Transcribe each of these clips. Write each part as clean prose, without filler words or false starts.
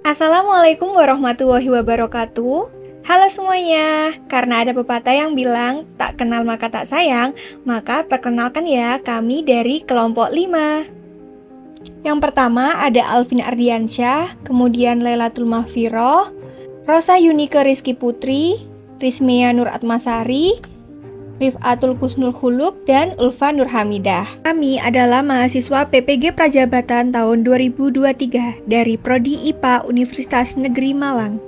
Assalamualaikum warahmatullahi wabarakatuh. Halo semuanya, karena ada pepatah yang bilang tak kenal maka tak sayang, maka perkenalkan ya kami dari kelompok 5. Yang pertama ada Alvin Ardiansyah, kemudian Lailatul Mahfiroh, Rosa Yunike Rizky Putri, Rizmia Nur Atmasari, Rif'atul Kusnul Khuluk, dan Ulfa Nurhamidah. Kami adalah mahasiswa PPG Prajabatan tahun 2023 dari Prodi IPA Universitas Negeri Malang.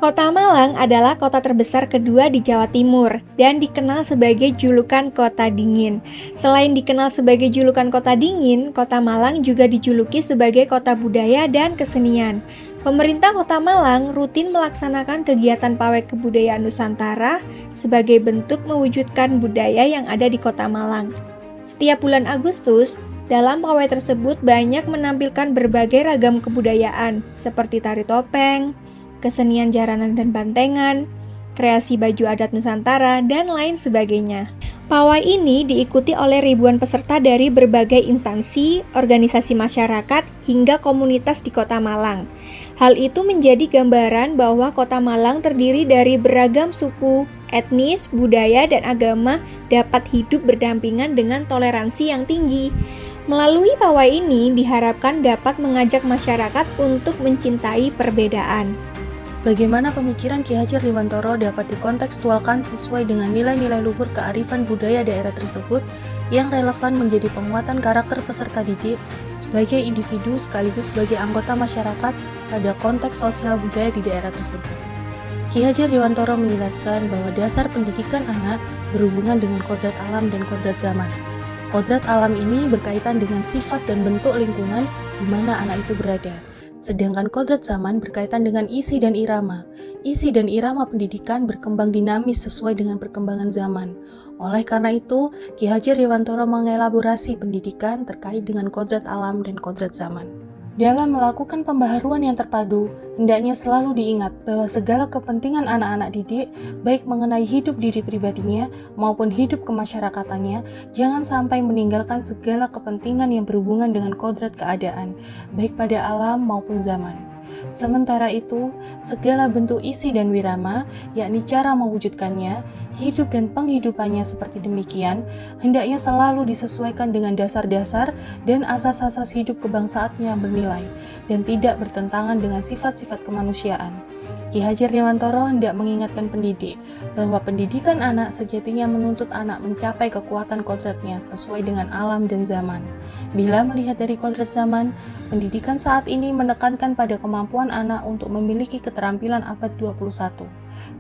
Kota Malang adalah kota terbesar kedua di Jawa Timur dan dikenal sebagai julukan kota dingin. Selain dikenal sebagai julukan kota dingin, kota Malang juga dijuluki sebagai kota budaya dan kesenian. Pemerintah Kota Malang rutin melaksanakan kegiatan pawai kebudayaan Nusantara sebagai bentuk mewujudkan budaya yang ada di Kota Malang. Setiap bulan Agustus, dalam pawai tersebut banyak menampilkan berbagai ragam kebudayaan seperti tari topeng, kesenian jaranan dan bantengan, kreasi baju adat Nusantara, dan lain sebagainya. Pawai ini diikuti oleh ribuan peserta dari berbagai instansi, organisasi masyarakat, hingga komunitas di Kota Malang. Hal itu menjadi gambaran bahwa Kota Malang terdiri dari beragam suku, etnis, budaya, dan agama dapat hidup berdampingan dengan toleransi yang tinggi. Melalui pawai ini diharapkan dapat mengajak masyarakat untuk mencintai perbedaan. Bagaimana pemikiran Ki Hajar Dewantara dapat dikontekstualkan sesuai dengan nilai-nilai luhur kearifan budaya daerah tersebut yang relevan menjadi penguatan karakter peserta didik sebagai individu sekaligus sebagai anggota masyarakat pada konteks sosial budaya di daerah tersebut. Ki Hajar Dewantara menjelaskan bahwa dasar pendidikan anak berhubungan dengan kodrat alam dan kodrat zaman. Kodrat alam ini berkaitan dengan sifat dan bentuk lingkungan di mana anak itu berada. Sedangkan kodrat zaman berkaitan dengan isi dan irama. Isi dan irama pendidikan berkembang dinamis sesuai dengan perkembangan zaman. Oleh karena itu, Ki Hajar Dewantara mengelaborasi pendidikan terkait dengan kodrat alam dan kodrat zaman. Dalam melakukan pembaharuan yang terpadu, hendaknya selalu diingat bahwa segala kepentingan anak-anak didik, baik mengenai hidup diri pribadinya maupun hidup kemasyarakatannya, jangan sampai meninggalkan segala kepentingan yang berhubungan dengan kodrat keadaan, baik pada alam maupun zaman. Sementara itu, segala bentuk isi dan wirama, yakni cara mewujudkannya, hidup dan penghidupannya seperti demikian, hendaknya selalu disesuaikan dengan dasar-dasar dan asas-asas hidup kebangsaannya yang bernilai, dan tidak bertentangan dengan sifat-sifat kemanusiaan. Ki Hajar Dewantara hendak mengingatkan pendidik bahwa pendidikan anak sejatinya menuntut anak mencapai kekuatan kodratnya sesuai dengan alam dan zaman. Bila melihat dari kodrat zaman, pendidikan saat ini menekankan pada kemampuan anak untuk memiliki keterampilan abad 21.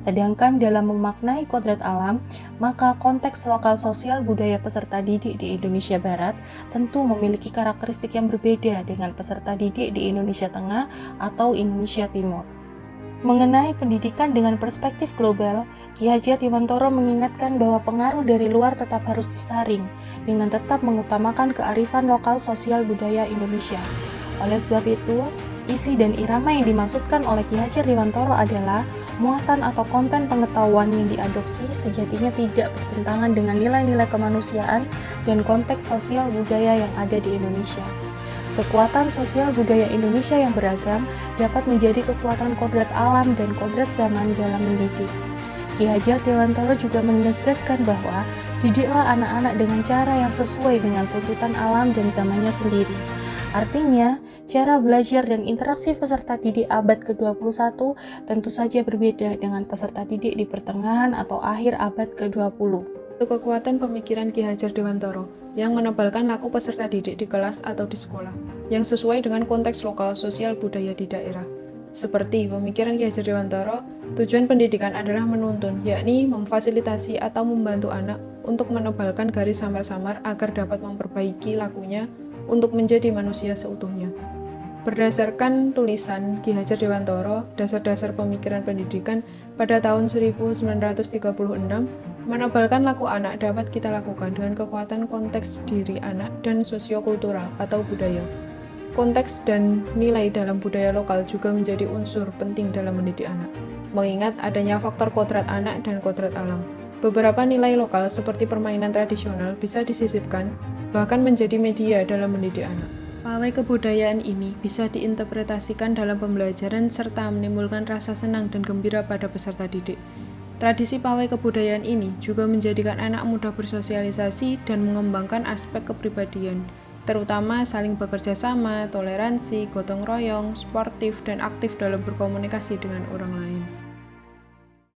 Sedangkan dalam memaknai kodrat alam, maka konteks lokal sosial budaya peserta didik di Indonesia Barat tentu memiliki karakteristik yang berbeda dengan peserta didik di Indonesia Tengah atau Indonesia Timur. Mengenai pendidikan dengan perspektif global, Ki Hajar Dewantara mengingatkan bahwa pengaruh dari luar tetap harus disaring dengan tetap mengutamakan kearifan lokal sosial budaya Indonesia. Oleh sebab itu, isi dan irama yang dimaksudkan oleh Ki Hajar Dewantara adalah muatan atau konten pengetahuan yang diadopsi sejatinya tidak bertentangan dengan nilai-nilai kemanusiaan dan konteks sosial budaya yang ada di Indonesia. Kekuatan sosial budaya Indonesia yang beragam dapat menjadi kekuatan kodrat alam dan kodrat zaman dalam mendidik. Ki Hajar Dewantara juga menegaskan bahwa didiklah anak-anak dengan cara yang sesuai dengan tuntutan alam dan zamannya sendiri. Artinya, cara belajar dan interaksi peserta didik abad ke-21 tentu saja berbeda dengan peserta didik di pertengahan atau akhir abad ke-20. Kekuatan pemikiran Ki Hajar Dewantara yang menebalkan laku peserta didik di kelas atau di sekolah yang sesuai dengan konteks lokal sosial budaya di daerah. Seperti pemikiran Ki Hajar Dewantara, tujuan pendidikan adalah menuntun, yakni memfasilitasi atau membantu anak untuk menebalkan garis samar-samar agar dapat memperbaiki lakunya untuk menjadi manusia seutuhnya. Berdasarkan tulisan Ki Hajar Dewantara, dasar-dasar pemikiran pendidikan pada tahun 1936, menebalkan laku anak dapat kita lakukan dengan kekuatan konteks diri anak dan sosiokultural atau budaya. Konteks dan nilai dalam budaya lokal juga menjadi unsur penting dalam mendidik anak, mengingat adanya faktor kodrat anak dan kodrat alam. Beberapa nilai lokal seperti permainan tradisional bisa disisipkan, bahkan menjadi media dalam mendidik anak. Pawai kebudayaan ini bisa diinterpretasikan dalam pembelajaran serta menimbulkan rasa senang dan gembira pada peserta didik. Tradisi pawai kebudayaan ini juga menjadikan anak muda bersosialisasi dan mengembangkan aspek kepribadian, terutama saling bekerja sama, toleransi, gotong royong, sportif, dan aktif dalam berkomunikasi dengan orang lain.